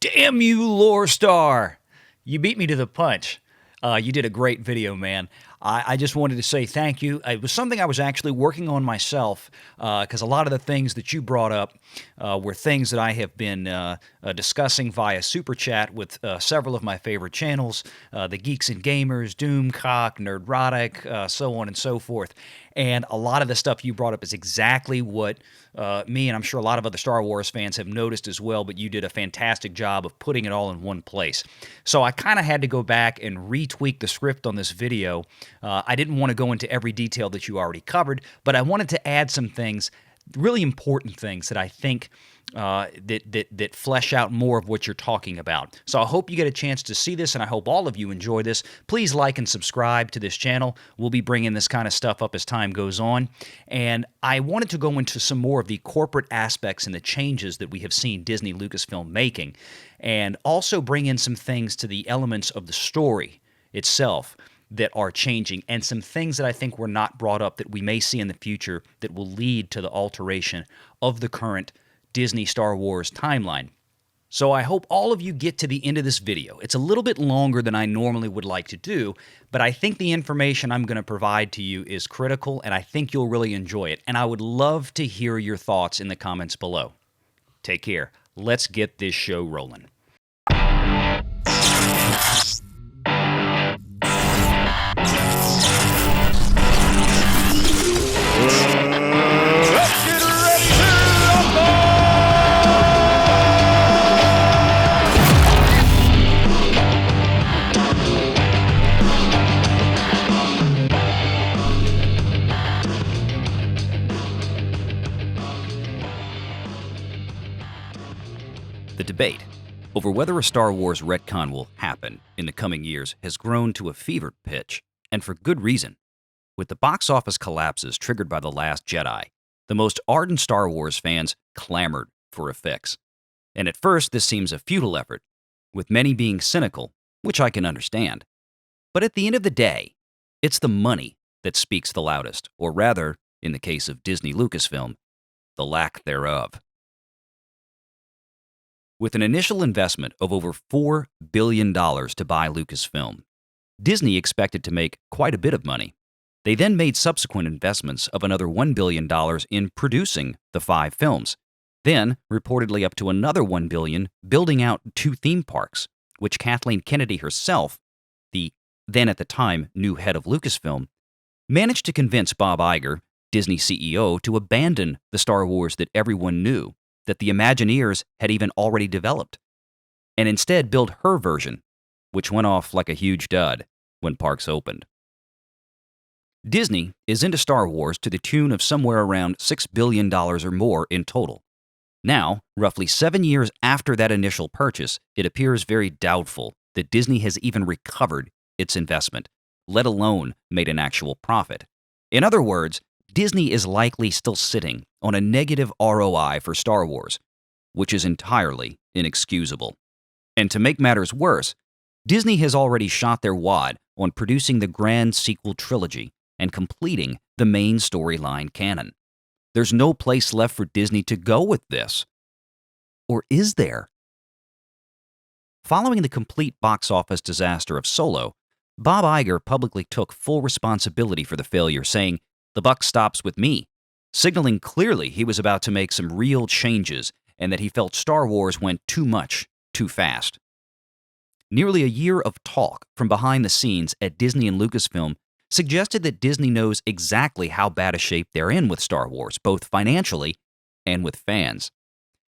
Damn you, Lore Star! You beat me to the punch. You did a great video, man. I just wanted to say thank you. It was something I was actually working on myself because a lot of the things that you brought up were things that I have been discussing via Super Chat with several of my favorite channels, the Geeks and Gamers, Doomcock, Nerdrotic, so on and so forth. And a lot of the stuff you brought up is exactly what me and I'm sure a lot of other Star Wars fans have noticed as well, but you did a fantastic job of putting it all in one place. So I kind of had to go back and retweak the script on this video. I didn't want to go into every detail that you already covered, but I wanted to add some things, really important things that I think that flesh out more of what you're talking about. So I hope you get a chance to see this, and I hope all of you enjoy this. Please like and subscribe to this channel. We'll be bringing this kind of stuff up as time goes on. And I wanted to go into some more of the corporate aspects and the changes that we have seen Disney Lucasfilm making, and also bring in some things to the elements of the story itself that are changing, and some things that I think were not brought up that we may see in the future that will lead to the alteration of the current Disney Star Wars timeline. So I hope all of you get to the end of this video. It's a little bit longer than I normally would like to do, but I think the information I'm going to provide to you is critical, and I think you'll really enjoy it. And I would love to hear your thoughts in the comments below. Take care. Let's get this show rolling. The debate over whether a Star Wars retcon will happen in the coming years has grown to a fever pitch, and for good reason. With the box office collapses triggered by The Last Jedi, the most ardent Star Wars fans clamored for a fix. And at first, this seems a futile effort, with many being cynical, which I can understand. But at the end of the day, it's the money that speaks the loudest, or rather, in the case of Disney Lucasfilm, the lack thereof. With an initial investment of over $4 billion to buy Lucasfilm, Disney expected to make quite a bit of money. They then made subsequent investments of another $1 billion in producing the 5 films, then reportedly up to another $1 billion building out 2 theme parks, which Kathleen Kennedy herself, the then at the time new head of Lucasfilm, managed to convince Bob Iger, Disney CEO, to abandon the Star Wars that everyone knew, that the Imagineers had even already developed, and instead build her version, which went off like a huge dud when parks opened. Disney is into Star Wars to the tune of somewhere around $6 billion or more in total. Now, roughly 7 years after that initial purchase, it appears very doubtful that Disney has even recovered its investment, let alone made an actual profit. In other words, Disney is likely still sitting on a negative ROI for Star Wars, which is entirely inexcusable. And to make matters worse, Disney has already shot their wad on producing the grand sequel trilogy and completing the main storyline canon. There's no place left for Disney to go with this. Or is there? Following the complete box office disaster of Solo, Bob Iger publicly took full responsibility for the failure, saying, "The buck stops with me," signaling clearly he was about to make some real changes and that he felt Star Wars went too much, too fast. Nearly a year of talk from behind the scenes at Disney and Lucasfilm suggested that Disney knows exactly how bad a shape they're in with Star Wars, both financially and with fans.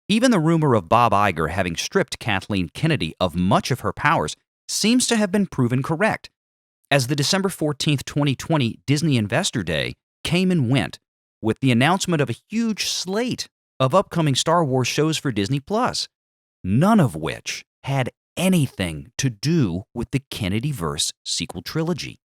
Even the rumor of Bob Iger having stripped Kathleen Kennedy of much of her powers seems to have been proven correct, as the December 14th, 2020 Disney Investor Day came and went with the announcement of a huge slate of upcoming Star Wars shows for Disney+, none of which had anything to do with the Kennedyverse sequel trilogy.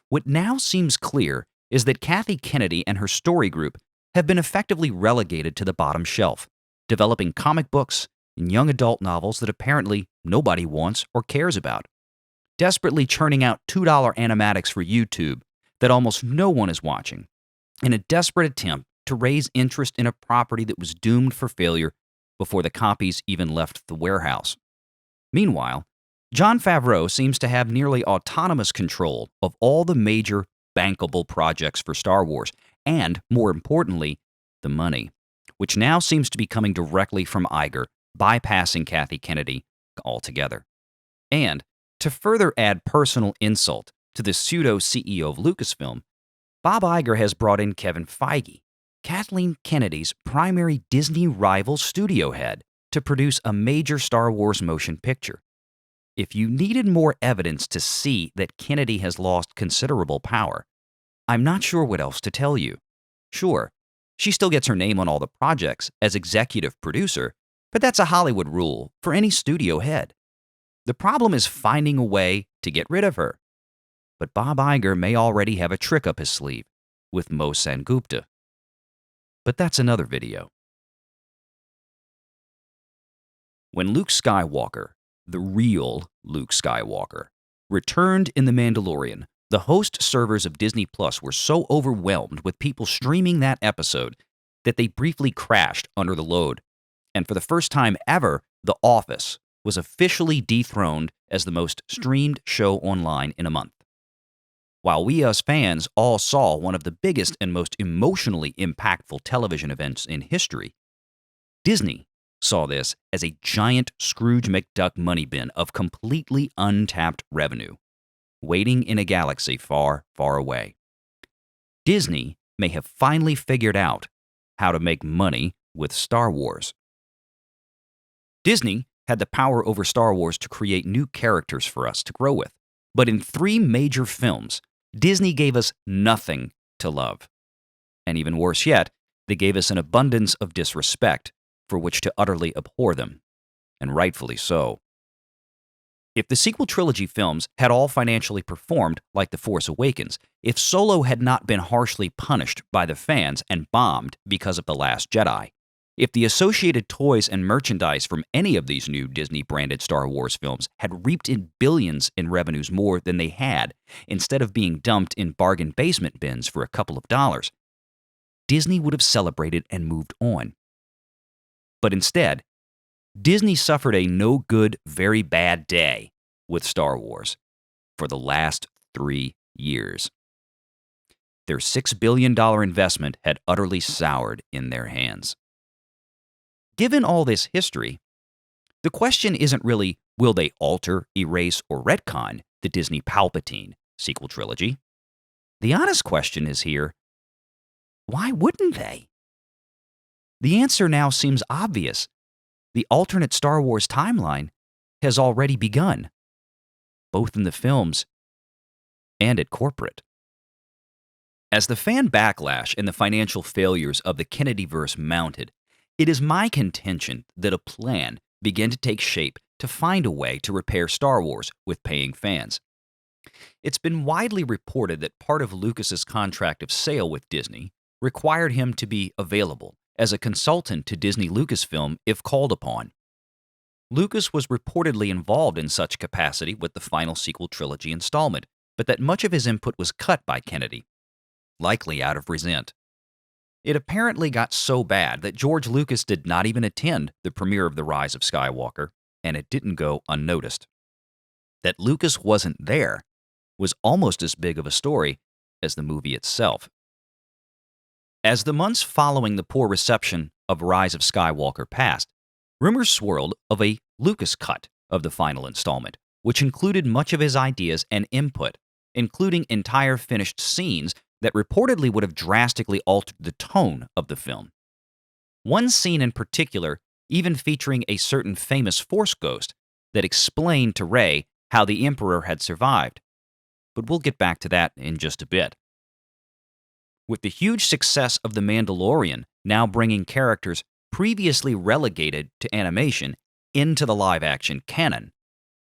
What now seems clear is that Kathy Kennedy and her story group have been effectively relegated to the bottom shelf, developing comic books and young adult novels that apparently nobody wants or cares about, desperately churning out $2 animatics for YouTube that almost no one is watching, in a desperate attempt to raise interest in a property that was doomed for failure before the copies even left the warehouse. Meanwhile, Jon Favreau seems to have nearly autonomous control of all the major bankable projects for Star Wars, and, more importantly, the money, which now seems to be coming directly from Iger, bypassing Kathy Kennedy altogether. And, to further add personal insult to the pseudo-CEO of Lucasfilm, Bob Iger has brought in Kevin Feige, Kathleen Kennedy's primary Disney rival studio head, to produce a major Star Wars motion picture. If you needed more evidence to see that Kennedy has lost considerable power, I'm not sure what else to tell you. Sure, she still gets her name on all the projects as executive producer, but that's a Hollywood rule for any studio head. The problem is finding a way to get rid of her. But Bob Iger may already have a trick up his sleeve with Mo Sengupta. But that's another video. When Luke Skywalker, the real Luke Skywalker, returned in The Mandalorian, the host servers of Disney Plus were so overwhelmed with people streaming that episode that they briefly crashed under the load. And for the first time ever, The Office was officially dethroned as the most streamed show online in a month. While we as fans all saw one of the biggest and most emotionally impactful television events in history, Disney saw this as a giant Scrooge McDuck money bin of completely untapped revenue, waiting in a galaxy far, far away. Disney may have finally figured out how to make money with Star Wars. Disney had the power over Star Wars to create new characters for us to grow with, but in 3 major films, Disney gave us nothing to love. And even worse yet, they gave us an abundance of disrespect for which to utterly abhor them, and rightfully so. If the sequel trilogy films had all financially performed like The Force Awakens, if Solo had not been harshly punished by the fans and bombed because of The Last Jedi, if the associated toys and merchandise from any of these new Disney-branded Star Wars films had reaped in billions in revenues more than they had, instead of being dumped in bargain basement bins for a couple of dollars, Disney would have celebrated and moved on. But instead, Disney suffered a no-good, very bad day with Star Wars for the last 3 years. Their $6 billion investment had utterly soured in their hands. Given all this history, the question isn't really, will they alter, erase, or retcon the Disney Palpatine sequel trilogy? The honest question is here, why wouldn't they? The answer now seems obvious. The alternate Star Wars timeline has already begun, both in the films and at corporate. As the fan backlash and the financial failures of the Kennedyverse mounted, it is my contention that a plan began to take shape to find a way to repair Star Wars with paying fans. It's been widely reported that part of Lucas's contract of sale with Disney required him to be available as a consultant to Disney Lucasfilm if called upon. Lucas was reportedly involved in such capacity with the final sequel trilogy installment, but that much of his input was cut by Kennedy, likely out of resent. It apparently got so bad that George Lucas did not even attend the premiere of The Rise of Skywalker, and it didn't go unnoticed. That Lucas wasn't there was almost as big of a story as the movie itself. As the months following the poor reception of Rise of Skywalker passed, rumors swirled of a Lucas cut of the final installment, which included much of his ideas and input, including entire finished scenes that reportedly would have drastically altered the tone of the film. One scene in particular even featuring a certain famous Force ghost that explained to Rey how the Emperor had survived. But we'll get back to that in just a bit. With the huge success of The Mandalorian now bringing characters previously relegated to animation into the live-action canon,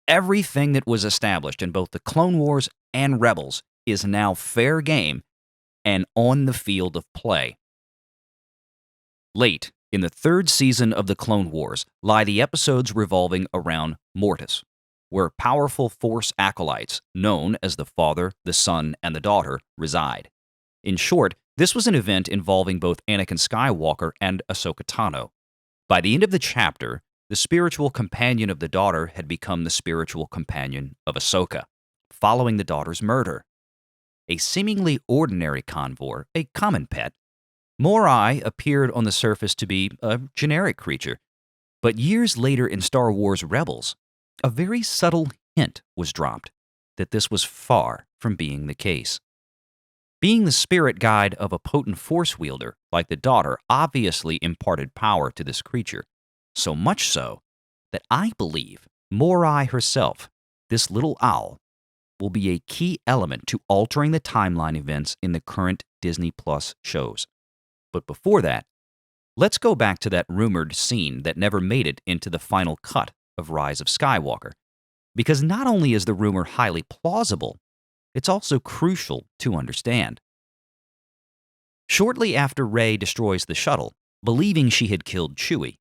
everything that was established in both the Clone Wars and Rebels is now fair game and on the field of play. Late in the 3rd season of the Clone Wars lie the episodes revolving around Mortis, where powerful Force acolytes, known as the Father, the Son, and the Daughter, reside. In short, this was an event involving both Anakin Skywalker and Ahsoka Tano. By the end of the chapter, the spiritual companion of the daughter had become the spiritual companion of Ahsoka, following the daughter's murder. A seemingly ordinary convor, a common pet, Mori appeared on the surface to be a generic creature. But years later in Star Wars Rebels, a very subtle hint was dropped that this was far from being the case. Being the spirit guide of a potent force wielder like the daughter obviously imparted power to this creature, so much so that I believe Mori herself, this little owl, will be a key element to altering the timeline events in the current Disney Plus shows. But before that, let's go back to that rumored scene that never made it into the final cut of Rise of Skywalker, because not only is the rumor highly plausible, it's also crucial to understand. Shortly after Rey destroys the shuttle, believing she had killed Chewie,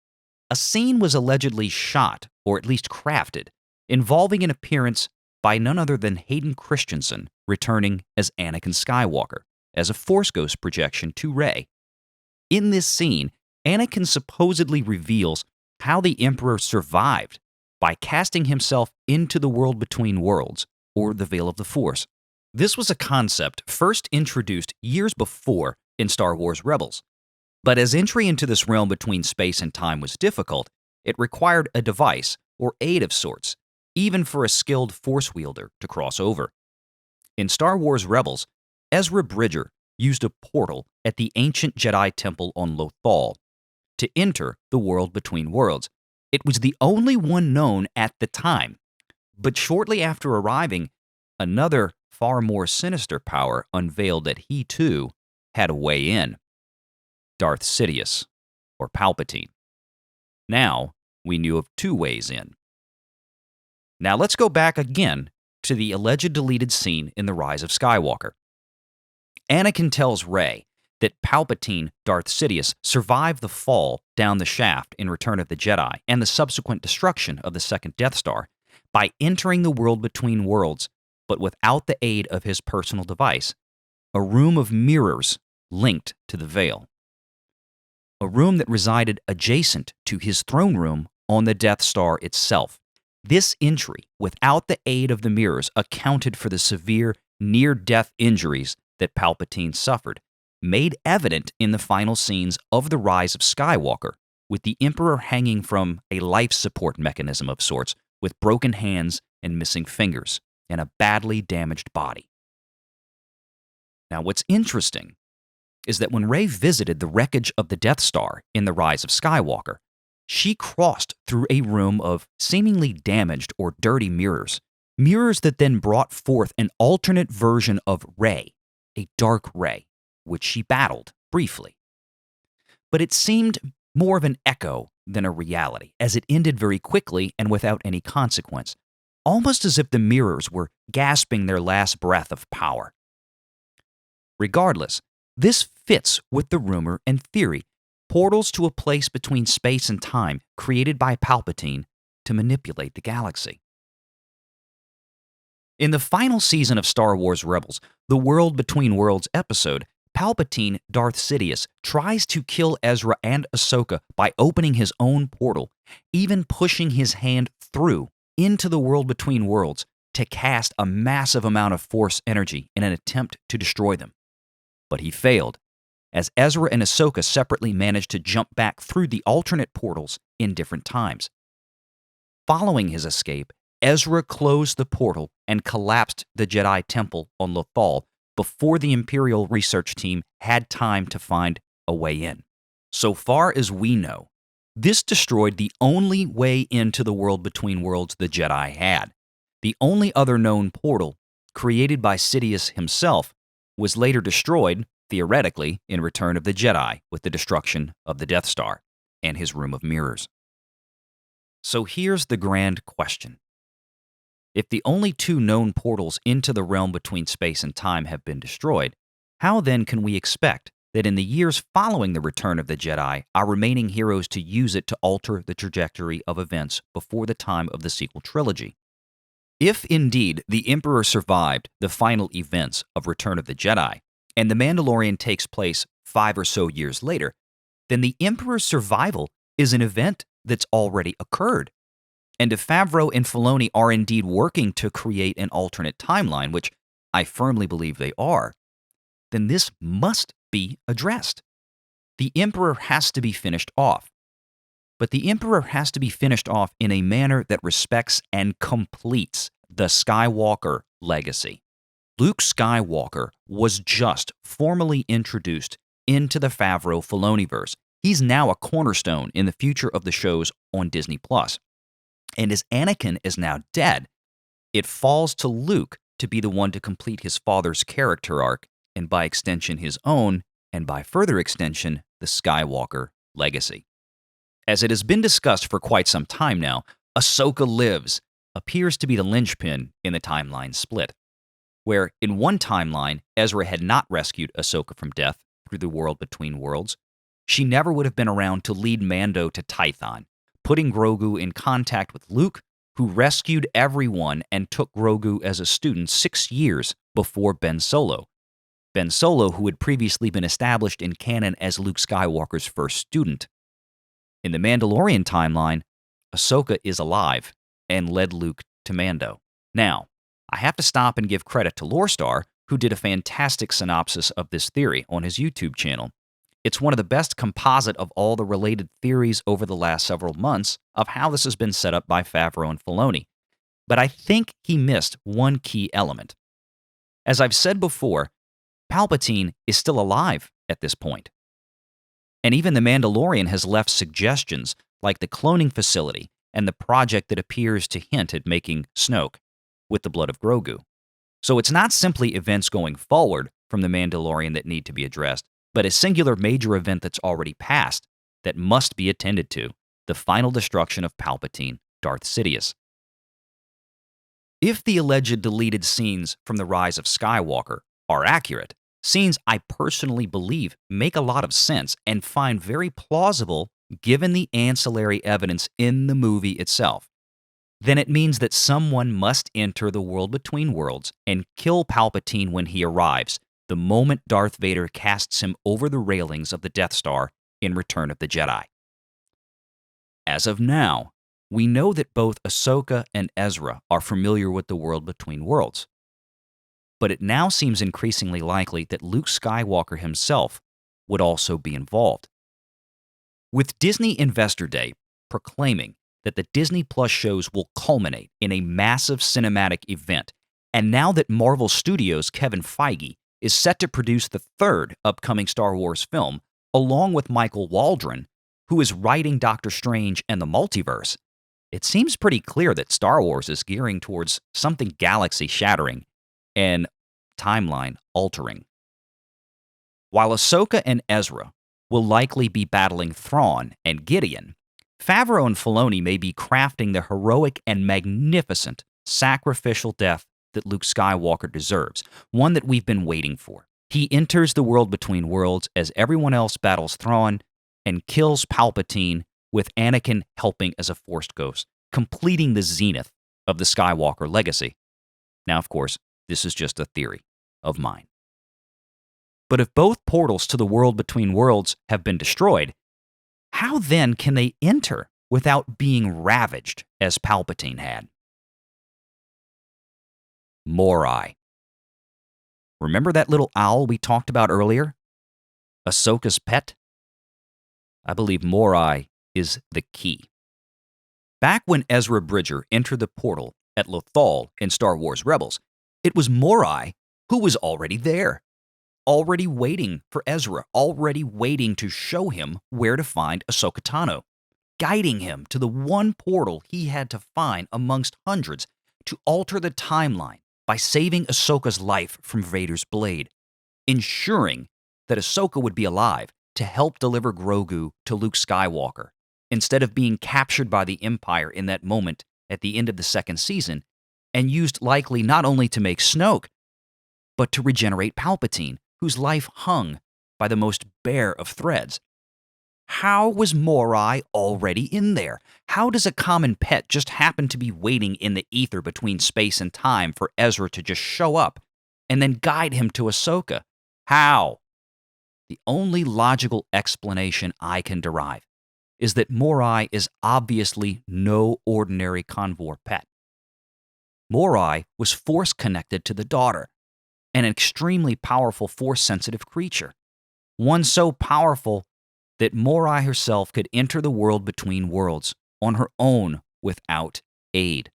a scene was allegedly shot, or at least crafted, involving an appearance by none other than Hayden Christensen returning as Anakin Skywalker, as a Force Ghost projection to Rey. In this scene, Anakin supposedly reveals how the Emperor survived by casting himself into the world between worlds, or the Veil of the Force. This was a concept first introduced years before in Star Wars Rebels. But as entry into this realm between space and time was difficult, it required a device or aid of sorts, even for a skilled Force wielder to cross over. In Star Wars Rebels, Ezra Bridger used a portal at the ancient Jedi Temple on Lothal to enter the world between worlds. It was the only one known at the time, but shortly after arriving, another far more sinister power unveiled that he too had a way in. Darth Sidious, or Palpatine. Now we knew of two ways in. Now let's go back again to the alleged deleted scene in The Rise of Skywalker. Anakin tells Rey that Palpatine, Darth Sidious, survived the fall down the shaft in Return of the Jedi and the subsequent destruction of the second Death Star by entering the world between worlds, but without the aid of his personal device, a room of mirrors linked to the veil. A room that resided adjacent to his throne room on the Death Star itself. This entry, without the aid of the mirrors, accounted for the severe near-death injuries that Palpatine suffered, made evident in the final scenes of The Rise of Skywalker, with the Emperor hanging from a life support mechanism of sorts, with broken hands and missing fingers, and a badly damaged body. Now, what's interesting is that when Rey visited the wreckage of the Death Star in The Rise of Skywalker, she crossed through a room of seemingly damaged or dirty mirrors, mirrors that then brought forth an alternate version of Rey, a dark Rey, which she battled briefly. But it seemed more of an echo than a reality, as it ended very quickly and without any consequence, almost as if the mirrors were gasping their last breath of power. Regardless, this fits with the rumor and theory, portals to a place between space and time created by Palpatine to manipulate the galaxy. In the final season of Star Wars Rebels, the World Between Worlds episode, Palpatine, Darth Sidious, tries to kill Ezra and Ahsoka by opening his own portal, even pushing his hand through into the World Between Worlds to cast a massive amount of Force energy in an attempt to destroy them. But he failed, as Ezra and Ahsoka separately managed to jump back through the alternate portals in different times. Following his escape, Ezra closed the portal and collapsed the Jedi Temple on Lothal before the Imperial research team had time to find a way in. So far as we know, this destroyed the only way into the World Between Worlds the Jedi had. The only other known portal, created by Sidious himself, was later destroyed, theoretically, in Return of the Jedi with the destruction of the Death Star and his Room of Mirrors. So here's the grand question. If the only two known portals into the realm between space and time have been destroyed, how then can we expect that in the years following the Return of the Jedi, our remaining heroes to use it to alter the trajectory of events before the time of the sequel trilogy? If indeed the Emperor survived the final events of Return of the Jedi, and The Mandalorian takes place 5 or so years later, then the Emperor's survival is an event that's already occurred. And if Favreau and Filoni are indeed working to create an alternate timeline, which I firmly believe they are, then this must be addressed. The Emperor has to be finished off. But the Emperor has to be finished off in a manner that respects and completes the Skywalker legacy. Luke Skywalker was just formally introduced into the Favreau-Filoniverse. He's now a cornerstone in the future of the shows on Disney+. And as Anakin is now dead, it falls to Luke to be the one to complete his father's character arc, and by extension his own, and by further extension, the Skywalker legacy. As it has been discussed for quite some time now, Ahsoka Lives appears to be the linchpin in the timeline split, where in one timeline, Ezra had not rescued Ahsoka from death through the world between worlds. She never would have been around to lead Mando to Tython, putting Grogu in contact with Luke, who rescued everyone and took Grogu as a student 6 years before Ben Solo. Ben Solo, who had previously been established in canon as Luke Skywalker's first student. In the Mandalorian timeline, Ahsoka is alive and led Luke to Mando. Now, I have to stop and give credit to Lorestar, who did a fantastic synopsis of this theory on his YouTube channel. It's one of the best composite of all the related theories over the last several months of how this has been set up by Favreau and Filoni. But I think he missed one key element. As I've said before, Palpatine is still alive at this point. And even The Mandalorian has left suggestions like the cloning facility and the project that appears to hint at making Snoke with the blood of Grogu. So it's not simply events going forward from The Mandalorian that need to be addressed, but a singular major event that's already passed that must be attended to, the final destruction of Palpatine, Darth Sidious. If the alleged deleted scenes from The Rise of Skywalker are accurate, scenes I personally believe make a lot of sense and find very plausible given the ancillary evidence in the movie itself, then it means that someone must enter the world between worlds and kill Palpatine when he arrives, the moment Darth Vader casts him over the railings of the Death Star in Return of the Jedi. As of now, we know that both Ahsoka and Ezra are familiar with the world between worlds. But it now seems increasingly likely that Luke Skywalker himself would also be involved. With Disney Investor Day proclaiming that the Disney Plus shows will culminate in a massive cinematic event, and now that Marvel Studios' Kevin Feige is set to produce the third upcoming Star Wars film, along with Michael Waldron, who is writing Doctor Strange and the Multiverse, it seems pretty clear that Star Wars is gearing towards something galaxy-shattering and timeline-altering. While Ahsoka and Ezra will likely be battling Thrawn and Gideon, Favreau and Filoni may be crafting the heroic and magnificent sacrificial death that Luke Skywalker deserves, one that we've been waiting for. He enters the world between worlds as everyone else battles Thrawn and kills Palpatine, with Anakin helping as a Force ghost, completing the zenith of the Skywalker legacy. Now, of course, this is just a theory of mine. But if both portals to the world between worlds have been destroyed, how then can they enter without being ravaged as Palpatine had? Mori. Remember that little owl we talked about earlier? Ahsoka's pet? I believe Mori is the key. Back when Ezra Bridger entered the portal at Lothal in Star Wars Rebels, it was Mori who was already there, already waiting for Ezra, already waiting to show him where to find Ahsoka Tano, guiding him to the one portal he had to find amongst hundreds to alter the timeline by saving Ahsoka's life from Vader's blade, ensuring that Ahsoka would be alive to help deliver Grogu to Luke Skywalker, instead of being captured by the Empire in that moment at the end of the second season, and used likely not only to make Snoke, but to regenerate Palpatine, whose life hung by the most bare of threads. How was Mori already in there? How does a common pet just happen to be waiting in the ether between space and time for Ezra to just show up and then guide him to Ahsoka? How? The only logical explanation I can derive is that Mori is obviously no ordinary convor pet. Mori was force connected to the daughter, an extremely powerful force-sensitive creature, one so powerful that Mori herself could enter the world between worlds on her own without aid.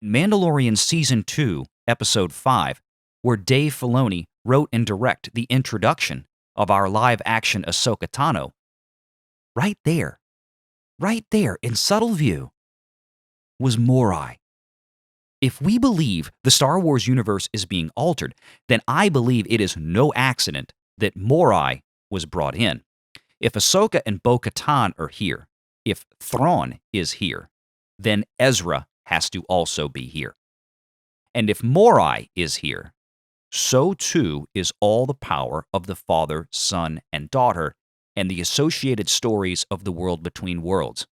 Mandalorian Season 2, Episode 5, where Dave Filoni wrote and directed the introduction of our live-action Ahsoka Tano, right there in subtle view, was Mori. If we believe the Star Wars universe is being altered, then I believe it is no accident that Mori was brought in. If Ahsoka and Bo-Katan are here, if Thrawn is here, then Ezra has to also be here. And if Mori is here, so too is all the power of the Father, Son, and Daughter, and the associated stories of the world between worlds.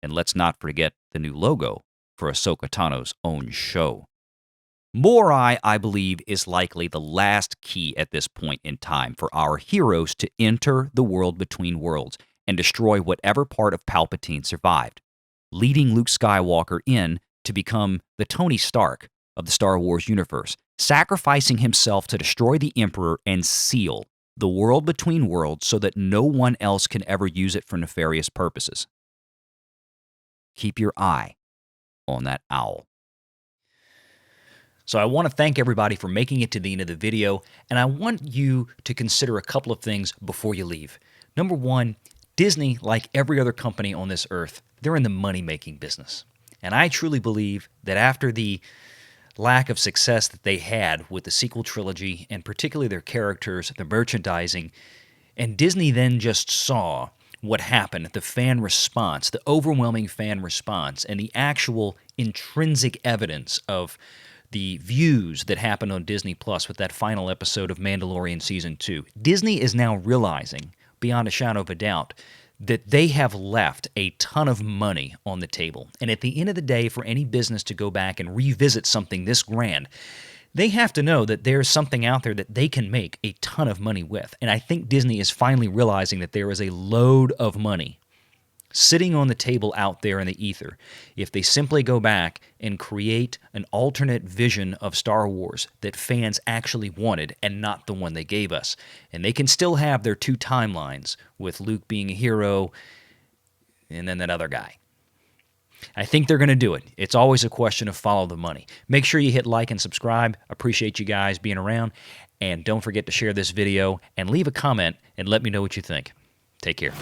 And let's not forget the new logo for Ahsoka Tano's own show. Mori, I believe, is likely the last key at this point in time for our heroes to enter the world between worlds and destroy whatever part of Palpatine survived, leading Luke Skywalker in to become the Tony Stark of the Star Wars universe, sacrificing himself to destroy the Emperor and seal the world between worlds so that no one else can ever use it for nefarious purposes. Keep your eye on that owl. So I want to thank everybody for making it to the end of the video, and I want you to consider a couple of things before you leave. Number one, Disney, like every other company on this earth, they're in the money-making business. And I truly believe that after the lack of success that they had with the sequel trilogy, and particularly their characters, the merchandising, and Disney then just saw what happened, the fan response, the overwhelming fan response, and the actual intrinsic evidence of the views that happened on Disney Plus with that final episode of Mandalorian Season 2. Disney is now realizing, beyond a shadow of a doubt, that they have left a ton of money on the table. And at the end of the day, for any business to go back and revisit something this grand, they have to know that there's something out there that they can make a ton of money with. And I think Disney is finally realizing that there is a load of money sitting on the table out there in the ether if they simply go back and create an alternate vision of Star Wars that fans actually wanted and not the one they gave us. And they can still have their two timelines with Luke being a hero and then that other guy. I think they're going to do it. It's always a question of follow the money. Make sure you hit like and subscribe. Appreciate you guys being around. And don't forget to share this video and leave a comment and let me know what you think. Take care.